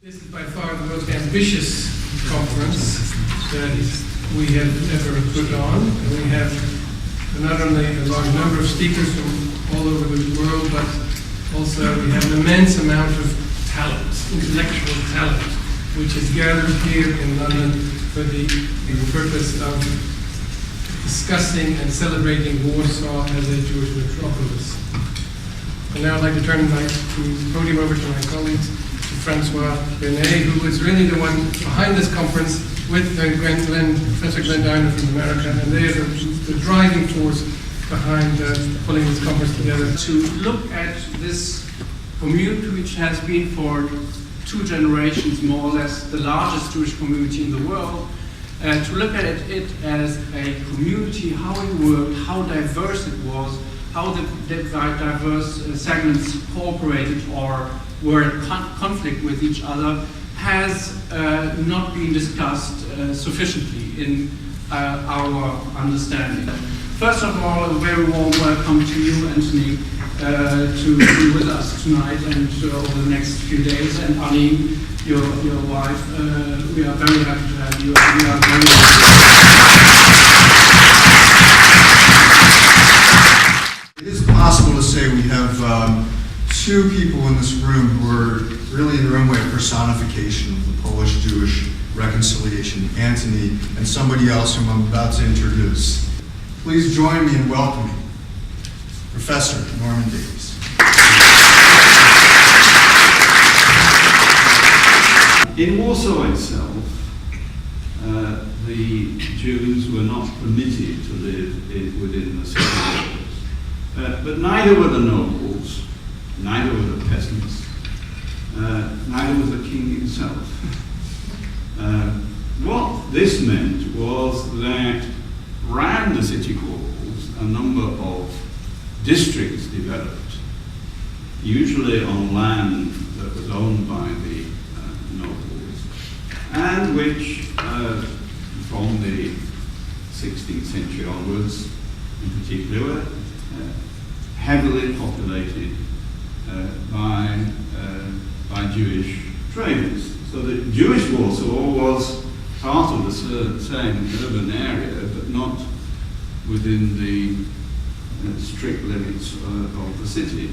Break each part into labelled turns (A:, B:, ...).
A: This is by far the most ambitious conference that we have ever put on. And we have not only a large number of speakers from all over the world, but also we have an immense amount of talent, intellectual talent, which is gathered here in London for the purpose of discussing and celebrating Warsaw as a Jewish metropolis. And now I'd like to turn the podium over to my colleagues, to Francois Benet, who is really the one behind this conference with Professor Glenn Downer from America, and they are the driving force behind pulling this conference together.
B: To look at this community, which has been for 2 generations more or less the largest Jewish community in the world, to look at it as a community, how it worked, how diverse it was, how the diverse segments cooperated or were in conflict with each other, has not been discussed sufficiently in our understanding. First of all, a very warm welcome to you, Anthony, to be with us tonight and over the next few days, and Aline, your wife. We are very happy to have you. And we are very
C: It is possible to say we have 2 people in this room who are really in their own way a personification of the Polish-Jewish reconciliation, Anthony and somebody else whom I'm about to introduce. Please join me in welcoming Professor Norman Davies.
D: In Warsaw itself, the Jews were not permitted to live within the city walls. But neither were the nobles, neither were the peasants, neither was the king himself. What this meant was that round the city walls a number of districts developed, usually on land that was owned by the nobles, and which from the 16th century onwards in particular were heavily populated by Jewish traders. So the Jewish Warsaw was part of the same urban area, but not within the strict limits of the city.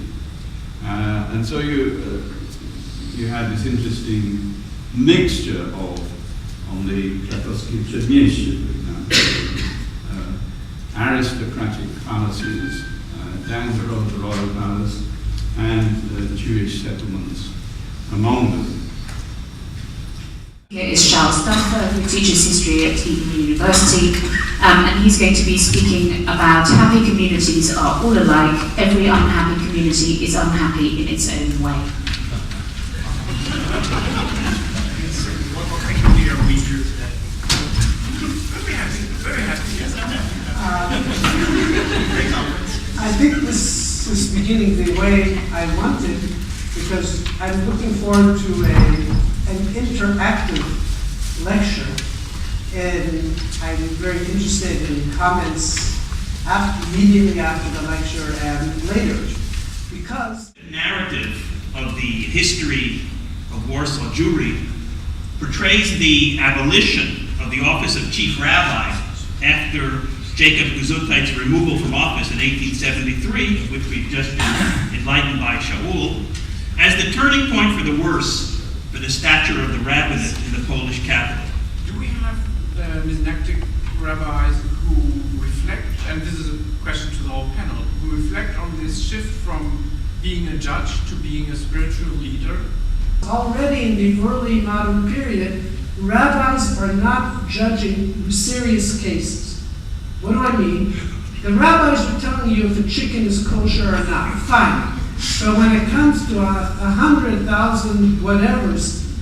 D: And so you had this interesting mixture of, on the Krakowskie Przedmieście, for example, aristocratic palaces, down the road the royal palace, and Jewish settlements among them.
E: Here is Charles Dunfer, who teaches history at Eton University, and he's going to be speaking about happy communities are all alike. Every unhappy community is unhappy in its own way.
F: I think this is beginning the way I wanted, because I'm looking forward to an interactive lecture, and I'm very interested in comments immediately after the lecture and later, because
G: the narrative of the history of Warsaw Jewry portrays the abolition of the office of chief rabbi after Jacob Gesundheit's removal from office in 1873, which we've just been enlightened by Shaul, as the turning point for the worse for the stature of the rabbinate in the Polish capital.
B: Do we have Misnactic rabbis who reflect, and this is a question to the whole panel, who reflect on this shift from being a judge to being a spiritual leader?
F: already in the early modern period, rabbis are not judging serious cases. What do I mean? The rabbis are telling you if the chicken is kosher or not. Fine. But when it comes to 100,000 whatevers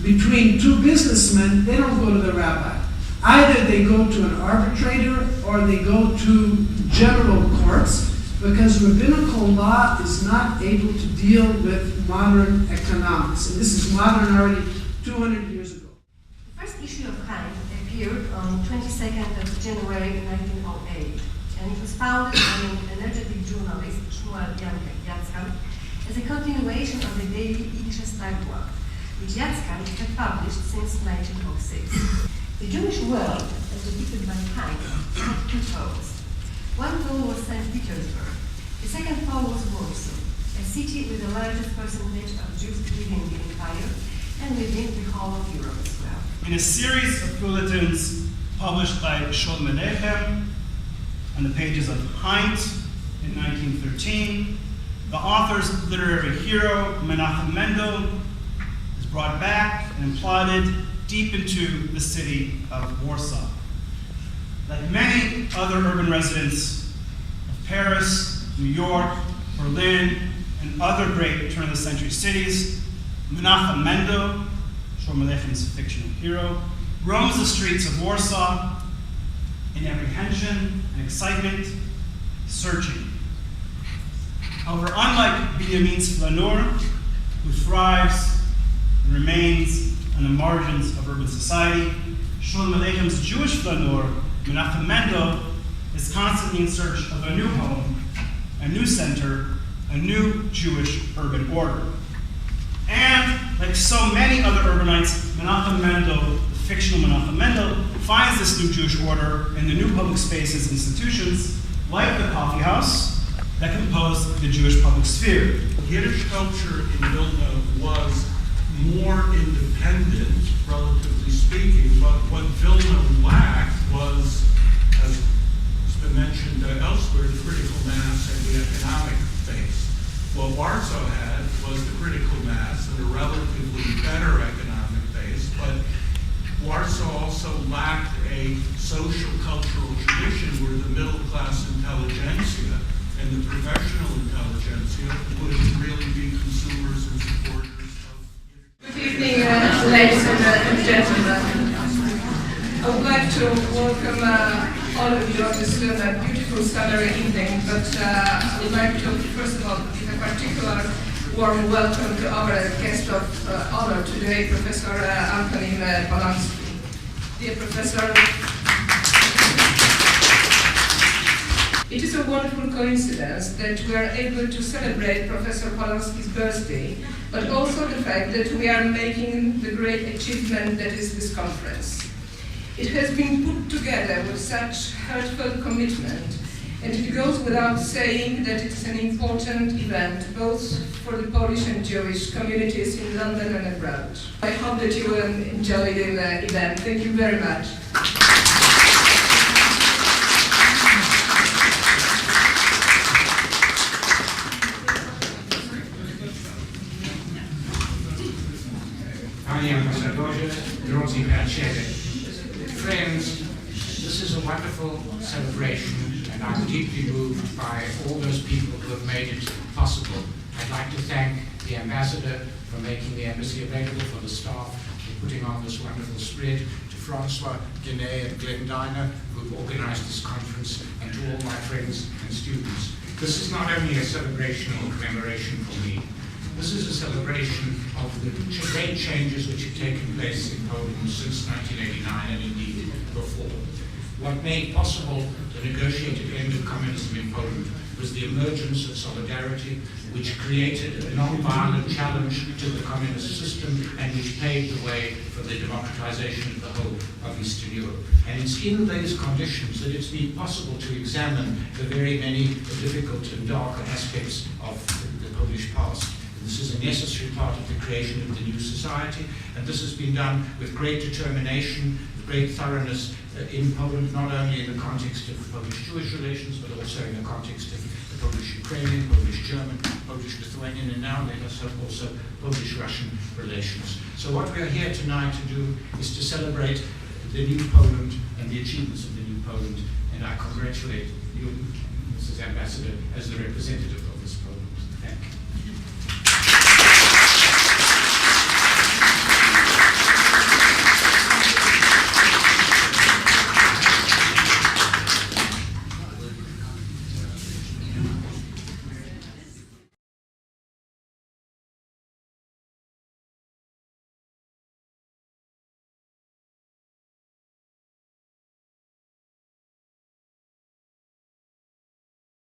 F: between 2 businessmen, they don't go to the rabbi. Either they go to an arbitrator or they go to general courts, because rabbinical law is not able to deal with modern economics. And this is modern already 200 years ago.
H: The first issue of Chaim appeared on 22nd of January 1908, and it was founded by an energetic journalist, Shmuel Jacka, as a continuation of the daily Yiddish Tagua. which Yatzkan had published since 1906. The Jewish world, as depicted by Heine, had two poles. One pole was St. Petersburg. The second pole was Warsaw, a city with the largest percentage of Jews within the empire and within the whole of Europe as well.
I: In a series of bulletins published by Sholem Aleichem on the pages of Heinz in 1913, the author's literary hero, Menachem Mendel, is brought back and plotted deep into the city of Warsaw. Like many other urban residents of Paris, New York, Berlin, and other great turn-of-the-century cities, Menachem Mendel, Sholem Aleichem's fictional hero, roams the streets of Warsaw in apprehension and excitement, searching. However, unlike Benjamin Flaneur, who thrives and remains on the margins of urban society, Sholem Aleichem's Jewish Flaneur, Menachem Mendel, is constantly in search of a new home, a new center, a new Jewish urban order. And, like so many other urbanites, Menachem Mendel, the fictional Menachem Mendel, finds this new Jewish order in the new public spaces and institutions, like the coffee house, that compose the Jewish public sphere.
J: Yiddish culture in Vilna was more independent, relatively speaking, but what Vilna lacked was, as has been mentioned elsewhere, the critical mass and the economic base. What Warsaw had was the critical mass and a relatively better economic base, but Warsaw also lacked a social cultural tradition where the middle class intelligentsia and the professional intelligentsia would really be consumers and supporters of.
K: Good evening, ladies and gentlemen. I would like to welcome all of you on this beautiful summer evening, but I would like to, first of all, give a particular warm welcome to our guest of honor today, Professor Antonin Polański. Dear Professor, it is a wonderful coincidence that we are able to celebrate Professor Polański's birthday, but also the fact that we are making the great achievement that is this conference. It has been put together with such heartfelt commitment, and it goes without saying that it is an important event, both for the Polish and Jewish communities in London and abroad. I hope that you will enjoy the event. Thank you very much.
L: Panie Ambasadorze, drodzy przyjaciele. Friends, this is a wonderful celebration, and I'm deeply moved by all those people who have made it possible. I'd like to thank the ambassador for making the embassy available, for the staff for putting on this wonderful spread, to Francois Guinea and Glenn Diner, who've organized this conference, and to all my friends and students. This is not only a celebration or commemoration for me. This is a celebration of the great changes which have taken place in Poland since 1989 and indeed before. What made possible the negotiated end of communism in Poland was the emergence of solidarity, which created a non-violent challenge to the communist system and which paved the way for the democratization of the whole of Eastern Europe. And it's in those conditions that it's been possible to examine the very many difficult and darker aspects of the Polish past. This is a necessary part of the creation of the new society, and this has been done with great determination, with great thoroughness in Poland, not only in the context of Polish-Jewish relations, but also in the context of the Polish-Ukrainian, Polish-German, Polish-Lithuanian, and now let us hope also Polish-Russian relations. So what we are here tonight to do is to celebrate the new Poland and the achievements of the new Poland, and I congratulate you, Mrs. Ambassador, as the representative of